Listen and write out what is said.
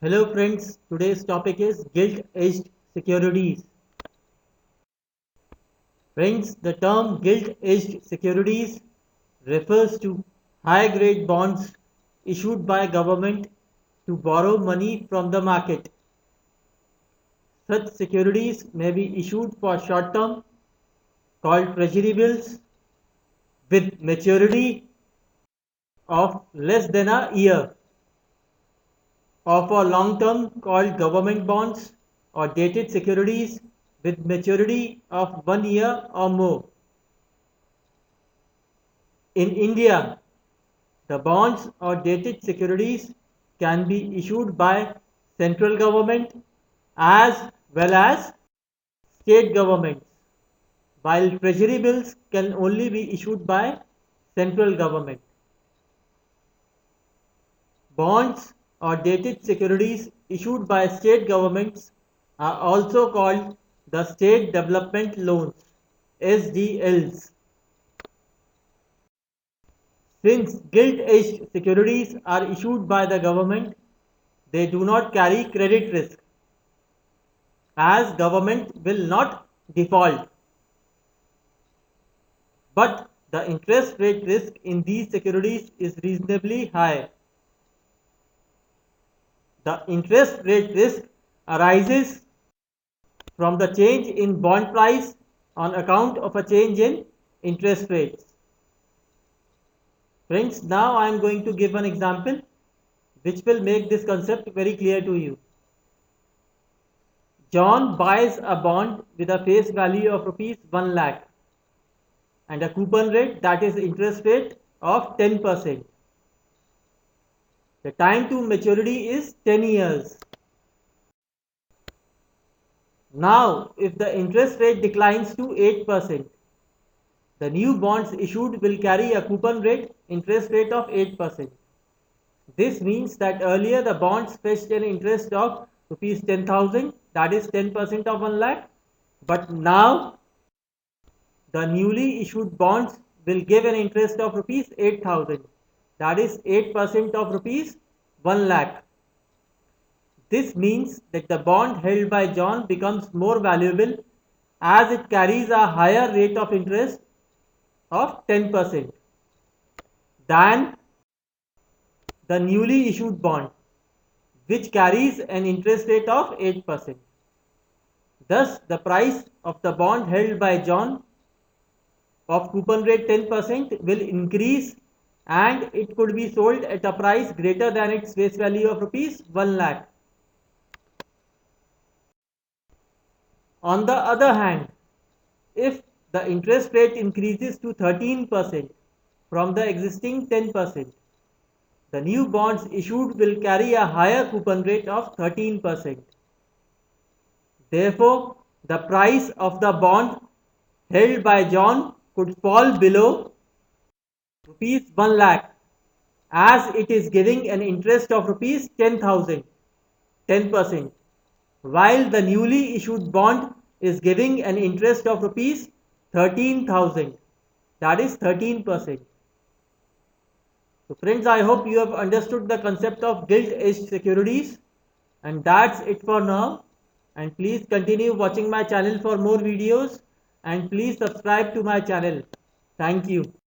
Hello friends, today's topic is gilt-edged securities. Friends, the term gilt-edged securities refers to high-grade bonds issued by government to borrow money from the market. Such securities may be issued for short term called treasury bills with maturity of less than a year, or for long term called government bonds or dated securities with maturity of 1 year or more. In India, the bonds or dated securities can be issued by central government as well as state governments, while treasury bills can only be issued by central government. Bonds or dated securities issued by state governments are also called the State Development Loans (SDLs). Since gilt-edged securities are issued by the government, they do not carry credit risk as government will not default. But the interest rate risk in these securities is reasonably high. The interest rate risk arises from the change in bond price on account of a change in interest rates. Friends, now I am going to give an example which will make this concept very clear to you. John buys a bond with a face value of rupees 1 lakh and a coupon rate, that is interest rate, of 10%. The time to maturity is 10 years. Now, if the interest rate declines to 8%, the new bonds issued will carry a coupon rate, interest rate of 8%. This means that earlier the bonds fetched an interest of rupees 10,000, that is 10% of 1 lakh, but now the newly issued bonds will give an interest of rupees 8,000, that is 8% of rupees 1 lakh. This means that the bond held by John becomes more valuable as it carries a higher rate of interest of 10% than the newly issued bond, which carries an interest rate of 8%. Thus, the price of the bond held by John of coupon rate 10% will increase and it could be sold at a price greater than its face value of rupees 1 lakh. On the other hand, if the interest rate increases to 13% from the existing 10%, the new bonds issued will carry a higher coupon rate of 13%. Therefore, the price of the bond held by John could fall below rupees 1 lakh as it is giving an interest of rupees 10,000, 10%, while the newly issued bond is giving an interest of rupees 13,000, that is 13%. So friends, I hope you have understood the concept of gilt-edged securities, and that's it for now. And please continue watching my channel for more videos, and please subscribe to my channel. Thank you.